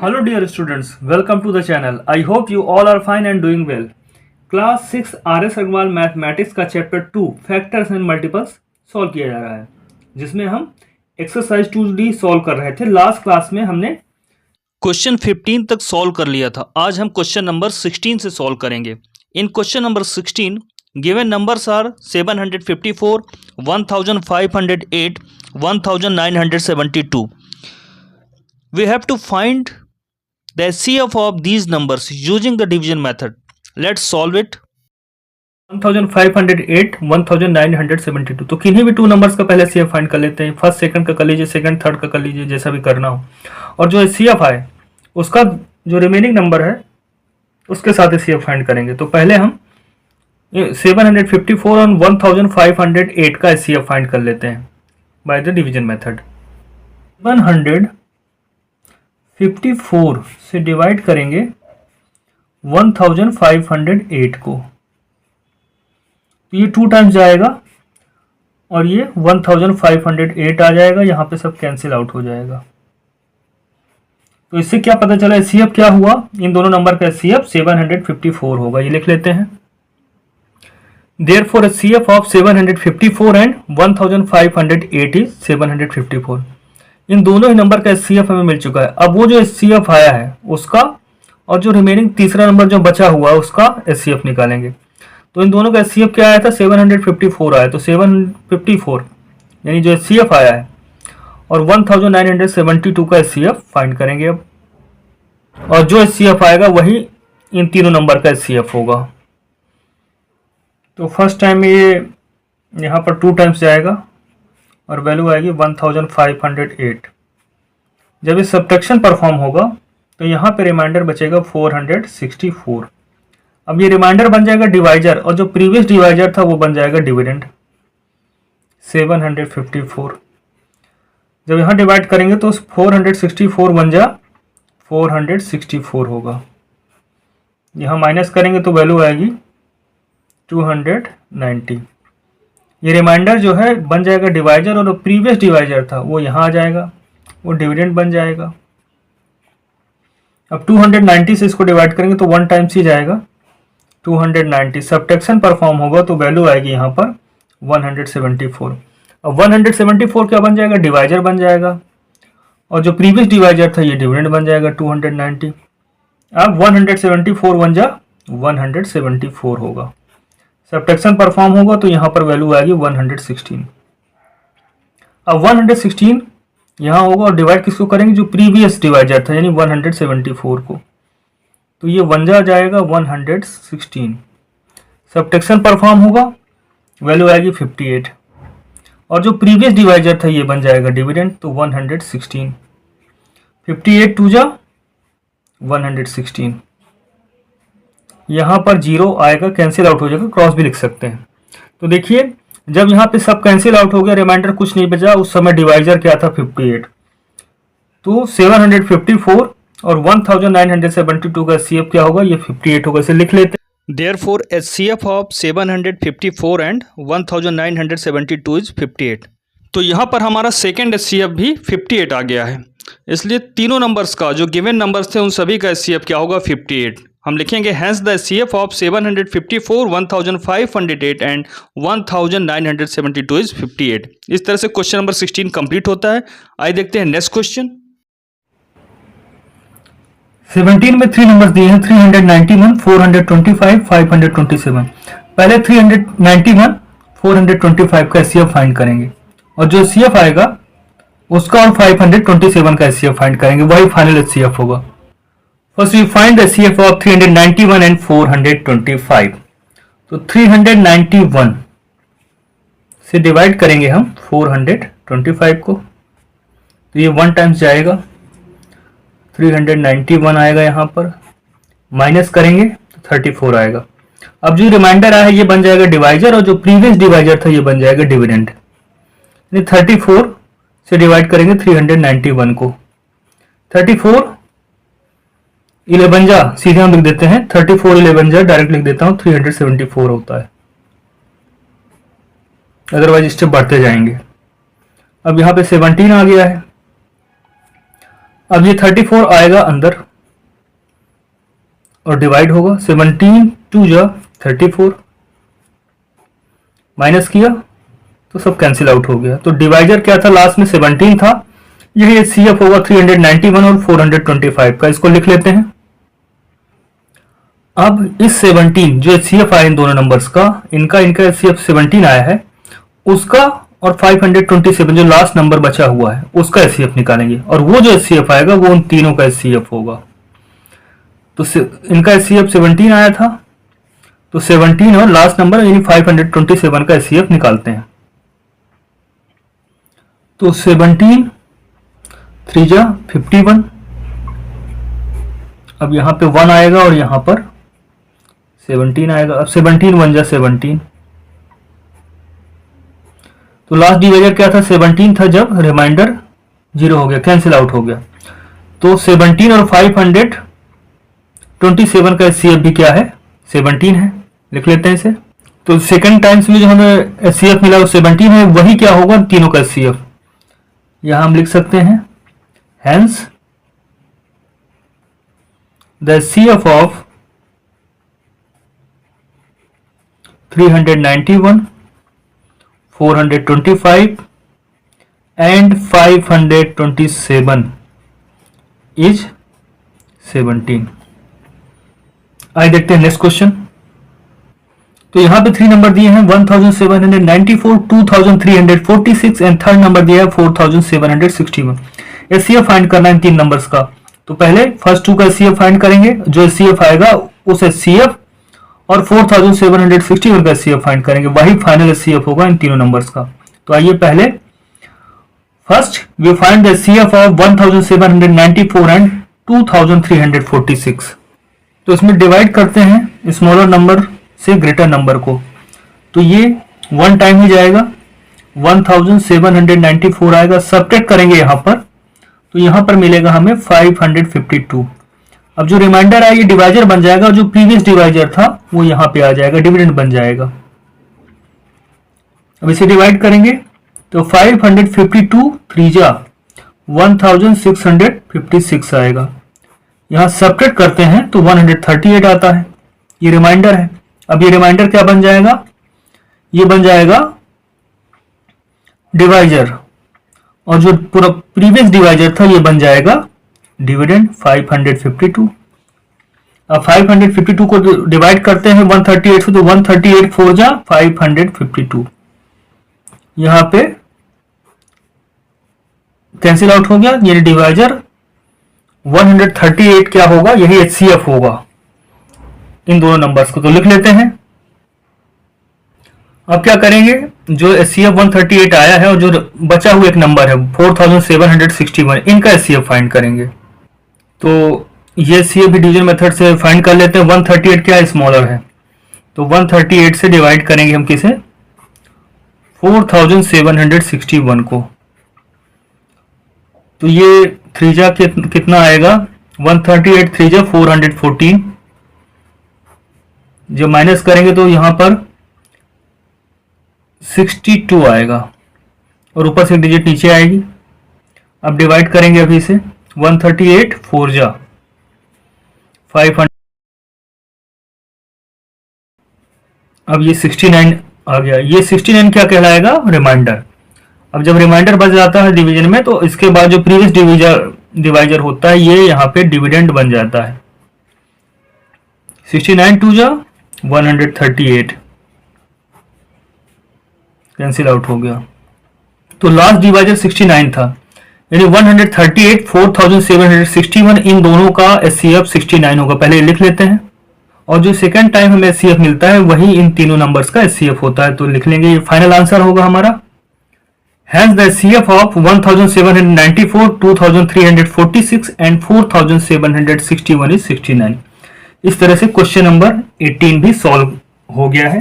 Hello dear students, welcome to the channel. I hope you all are fine and doing well. Class 6 RS Agarwal mathematics का chapter 2 factors and multiples solve किया जा रहा है, जिसमें हम exercise 2D solve कर रहे थे। लास्ट क्लास में हमने क्वेश्चन 15 तक सॉल्व कर लिया था। आज हम क्वेश्चन नंबर 16 से सॉल्व करेंगे। In question number 16 given numbers are 754, 1508, 1972. We have to find the HCF of these numbers using the division method. Let's solve it. 1508, 1972। तो किन्हीं भी टू नंबर्स का पहले HCF फाइंड कर लेते हैं। फर्स्ट सेकंड का कर लीजिए, सेकंड थर्ड का कर लीजिए, जैसा भी करना हो। और जो HCF आए उसका जो रिमेनिंग नंबर है उसके साथ HCF फाइंड करेंगे। तो पहले हम 754 और 1508 का HCF फाइंड कर लेते हैं बाय द डिवीजन मेथड। 754 से डिवाइड करेंगे 1508 को, तो ये 2 टाइम्स जाएगा और ये 1508 आ जाएगा। यहाँ पे सब कैंसिल आउट हो जाएगा। तो इससे क्या पता चला HCF क्या हुआ? इन दोनों नंबर का HCF 754 होगा। ये लिख लेते हैं। Therefore HCF of 754 and 1508 is 754। इन दोनों ही नंबर का HCF हमें मिल चुका है। अब वो जो HCF आया है उसका और जो रिमेनिंग तीसरा नंबर जो बचा हुआ है उसका HCF निकालेंगे। तो इन दोनों का HCF क्या आया था? 754 आया। तो 754 यानी जो HCF आया है और 1972 का HCF फाइंड करेंगे अब। और जो HCF आएगा वही इन तीनों नंबर का HCF होगा। तो फर्स्ट टाइम ये यहाँ पर 2 टाइम्स जाएगा और वैल्यू आएगी 1508। जब ये सब्ट्रैक्शन परफॉर्म होगा तो यहाँ पे रिमाइंडर बचेगा 464। अब ये रिमाइंडर बन जाएगा डिवाइजर और जो प्रीवियस डिवाइजर था वो बन जाएगा डिविडेंड 754। जब यहाँ डिवाइड करेंगे तो 464 बन जा 464 होगा। यहाँ माइनस करेंगे तो वैल्यू आएगी 290। ये रिमाइंडर जो है बन जाएगा डिवाइजर और प्रीवियस डिवाइजर था वो यहाँ आ जाएगा, वो डिविडेंड बन जाएगा। अब 290 से इसको डिवाइड करेंगे तो 1 टाइम्स ही जाएगा 290। सब्ट्रैक्शन परफॉर्म होगा तो वैल्यू आएगी यहाँ पर 174। अब 174 क्या बन जाएगा? डिवाइजर बन जाएगा और जो प्रीवियस डिवाइजर था ये डिविडेंड बन जाएगा 290। अब 174 बन जा 174 होगा। सब्ट्रैक्शन परफॉर्म होगा तो यहाँ पर वैल्यू आएगी 116। अब 116 यहाँ होगा और डिवाइड किसको करेंगे? जो प्रीवियस डिवाइजर था यानी 174 को। तो ये 1 जा जाएगा 116। सब्ट्रैक्शन परफॉर्म होगा, वैल्यू आएगी 58 और जो प्रीवियस डिवाइजर था ये बन जाएगा डिविडेंड, तो 116। 58 2 जा 116। यहाँ पर 0 आएगा, कैंसिल आउट हो जाएगा, क्रॉस भी लिख सकते हैं। तो देखिए जब यहाँ पे सब कैंसिल आउट हो गया, रिमाइंडर कुछ नहीं बचा, उस समय डिवाइजर क्या था? 58। तो 754 और 1972 का HCF क्या होगा? ये 58 होगा। इसे लिख लेते हैं। Therefore HCF of 754 and 1972 is 58। तो यहाँ पर हमारा सेकेंड HCF भी 58 आ गया है। इसलिए तीनों नंबर्स का जो गिवन नंबर्स थे उन सभी का HCF क्या होगा? 58। हम लिखेंगे hence the HCF of 754, 1508 and 1972 is 58। इस तरह से क्वेश्चन नंबर 16 कंप्लीट होता है। आइए देखते हैं नेक्स्ट क्वेश्चन। 17 में 3 नंबर्स दिए हैं, 391, 425, 527। पहले 391, 425 का HCF फाइंड करेंगे और जो HCF आएगा उसका और 527 का HCF फाइंड करेंगे, वही फाइनल HCF होगा। First we find the HCF of 391 and 425। तो 391 से डिवाइड करेंगे हम 425 को, तो ये 1 टाइम्स जाएगा, 391 आएगा। यहाँ पर माइनस करेंगे तो 34 आएगा। अब जो रिमाइंडर आया है ये बन जाएगा डिवाइजर और जो प्रीवियस डिवाइजर था ये बन जाएगा डिविडेंड। 34 से डिवाइड करेंगे 391 को, 34 11 जा, सीधे हम लिख देते हैं 34 11 जा, डायरेक्ट लिख देता हूं 374 होता है, अदरवाइज स्टेप बढ़ते जाएंगे। अब यहाँ पे 17 आ गया है अब ये 34 आएगा अंदर और डिवाइड होगा, 17 2 जा 34, माइनस किया तो सब कैंसिल आउट हो गया। तो डिवाइजर क्या था लास्ट में 17 था, यही एचसीएफ होगा 391 और 425 का, इसको लिख लेते हैं। अब इस 17 जो एचसीएफ आया इन दोनों नंबर्स का, इनका एचसीएफ 17 आया है, उसका और 527 जो लास्ट नंबर बचा हुआ है उसका एचसीएफ निकालेंगे, और वो जो एचसीएफ आएगा वो उन तीनों का एचसीएफ होगा। तो इनका एचसीएफ 17 आया था, तो 17 और लास्ट नंबर यानी 527 का एचसीएफ निकालते हैं। तो 17 3 जा 51, अब यहां पे 1 आएगा और यहां पर 17 आएगा। अब 17 1 जा 17, तो लास्ट डिवाइजर क्या था 17 था, जब रिमाइंडर 0 हो गया, कैंसिल आउट हो गया। तो 17 और 527 का एचसीएफ भी क्या है 17 है, लिख लेते हैं इसे। तो सेकंड टाइम्स में जो हमें एचसीएफ मिला वो 17 है, वही क्या होगा तीनों का एचसीएफ, यहां हम लिख सकते हैं hence the HCF of 391 425 and 527 is 17। आइए देखते हैं नेक्स्ट क्वेश्चन। तो यहां पे 3 नंबर दिए हैं 1794, 2346 एंड थर्ड नंबर दिया है 4761। एचसीएफ फाइंड करना है इन 3 नंबर्स का। तो पहले फर्स्ट 2 का एचसीएफ फाइंड करेंगे, जो एचसीएफ आएगा उस एचसीएफ और 4761 का एचसीएफ फाइंड करेंगे, वही फाइनल एचसीएफ होगा इन तीनों नंबर्स का। तो आइए पहले first we find the HCF of 1794 and 2346। तो इसमें डिवाइड करते हैं स्मॉलर नंबर से ग्रेटर नंबर को, तो ये 1 टाइम ही जाएगा, 1794 आएगा, सब्ट्रैक्ट करेंगे यहां पर, तो यहां पर मिलेगा हमें 552। अब जो रिमाइंडर है ये डिवाइजर बन जाएगा, जो प्रीवियस डिवाइजर था वो यहां पे आ जाएगा, डिविडेंड बन जाएगा। अब इसे डिवाइड करेंगे तो 552 3 जा 1656 आएगा, यहां सब्ट्रैक्ट करते हैं तो 138 आता है, ये रिमाइंडर है। अब ये रिमाइंडर क्या बन जाएगा, ये बन जाएगा डिवाइजर, और जो पूरा प्रीवियस डिवाइजर था ये बन जाएगा डिविडेंड 552। अब 552 को डिवाइड करते हैं 138 से, तो 138 4 जा 552, यहां पे कैंसिल आउट हो गया, यानी डिवाइजर 138 क्या होगा, यही एचसीएफ होगा इन दोनों नंबर्स को। तो लिख लेते हैं। अब क्या करेंगे, जो एचसीएफ 138 आया है और जो बचा हुआ एक नंबर है 4761, इनका एचसीएफ फाइंड करेंगे। तो ये एचसीएफ भी डिवीजन मेथड से फाइंड कर लेते हैं। 138 क्या स्मॉलर है, तो 138 से डिवाइड करेंगे हम किसे 4761 को, तो ये 3 जा कितना आएगा 138 3 जा 414, जब माइनस करेंगे तो यहां पर 62 आएगा और ऊपर से डिजिट नीचे आएगी। अब डिवाइड करेंगे अभी से 138 4 जा 500, अब ये 69 आ गया, ये 69 क्या कहलाएगा रिमाइंडर। अब जब रिमाइंडर बच जाता है डिवीजन में, तो इसके बाद जो प्रीवियस डिवाइजर होता है ये यहाँ पे डिविडेंड बन जाता है। 69 2 जा 138 कैंसिल आउट हो गया, तो लास्ट डिवाइजर 69 था, यानी 138 4761 इन दोनों का एचसीएफ 69 होगा। पहले लिख लेते हैं, और जो सेकंड टाइम हमें एचसीएफ मिलता है वही इन तीनों नंबर्स का एचसीएफ होता है, तो लिख लेंगे, ये फाइनल आंसर होगा हमारा। Hence the HCF of 1794, 2346 and 4761 is 69। इस तरह से क्वेश्चन नंबर 18 भी सॉल्व हो गया है।